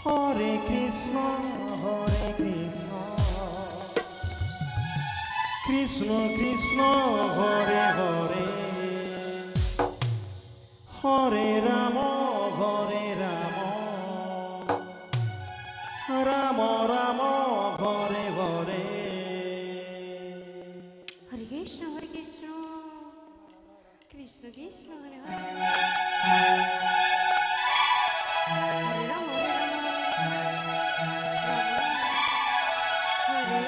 হরে কৃষ্ণ কৃষ্ণ কৃষ্ণ হরে হরে হরে রাম রাম রাম হরে হরে। হরে কৃষ্ণ কৃষ্ণ কৃষ্ণ হরে হরে হরে রাম হরে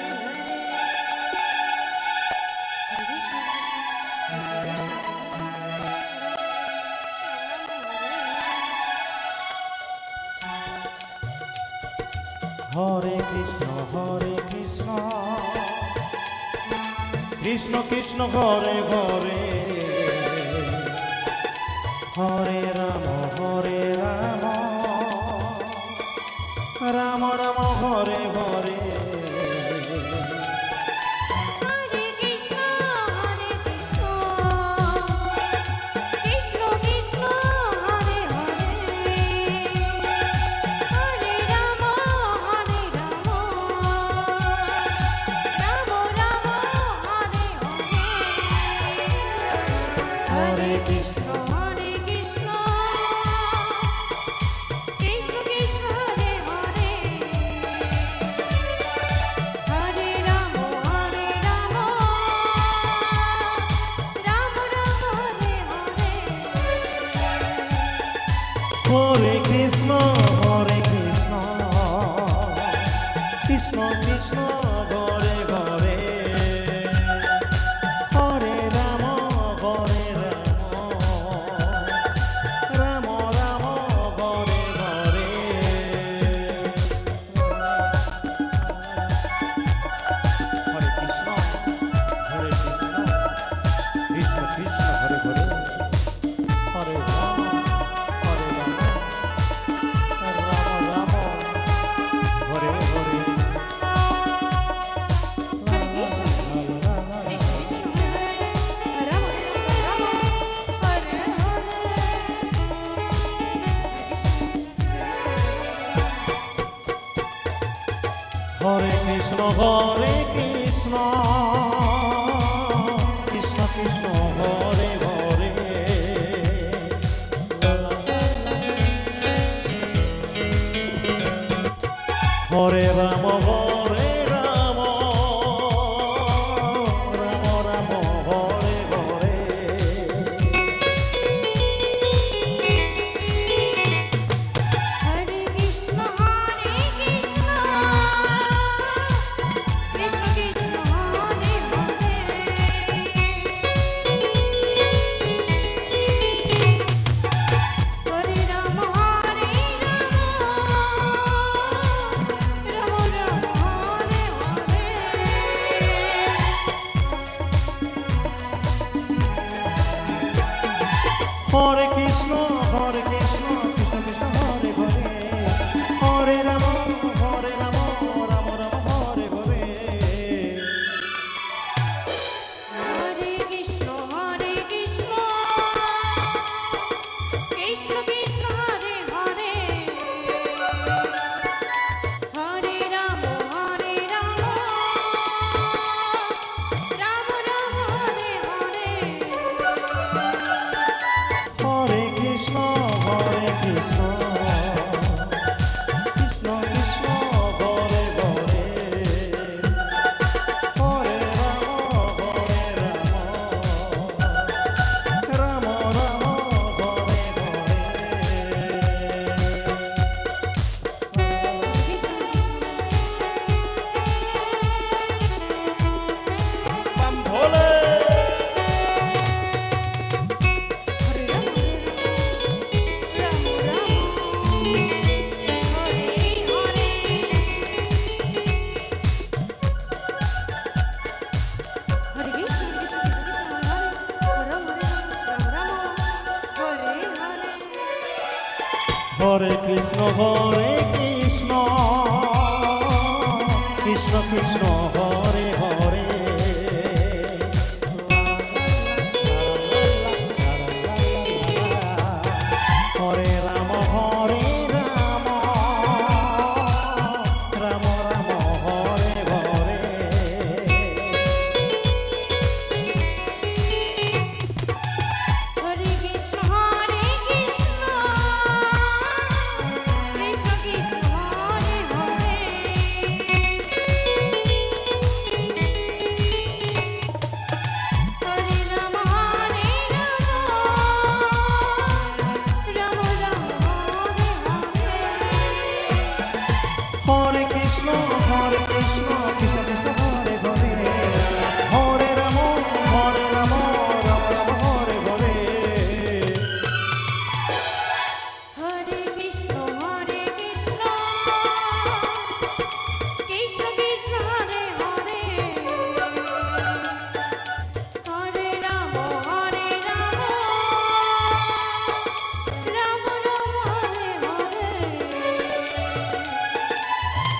হরে হরে কৃষ্ণ কৃষ্ণ কৃষ্ণ হরে হরে হরে রাম রাম রাম হরে হরে। হরে কৃষ্ণ কৃষ্ণ কৃষ্ণ হরে হরে হরে রাম রাম রাম হরে হরে। হরে কৃষ্ণ কৃষ্ণ কৃষ্ণ হরে হরে হরে রাম হরে কৃষ্ণ কৃষ্ণ কৃষ্ণ হরে হরে হরে রাম রাম রাম হরে হরে। হরে কৃষ্ণ কৃষ্ণ কৃষ্ণ হরে হরে হরে রাম রাম রাম হরে হরে। হরে কৃষ্ণ কৃষ্ণ কৃষ্ণ হরে হরে হরে রাম রাম রাম হরে হরে। হরে কৃষ্ণ কৃষ্ণ কৃষ্ণ কৃষ্ণ হরে হরে হরে রাম রাম রাম হরে হরে। বাম ভোলে হরে কৃষ্ণ কৃষ্ণ কৃষ্ণ হরে হরে হরে রাম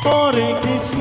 হরে কৃষ্ণ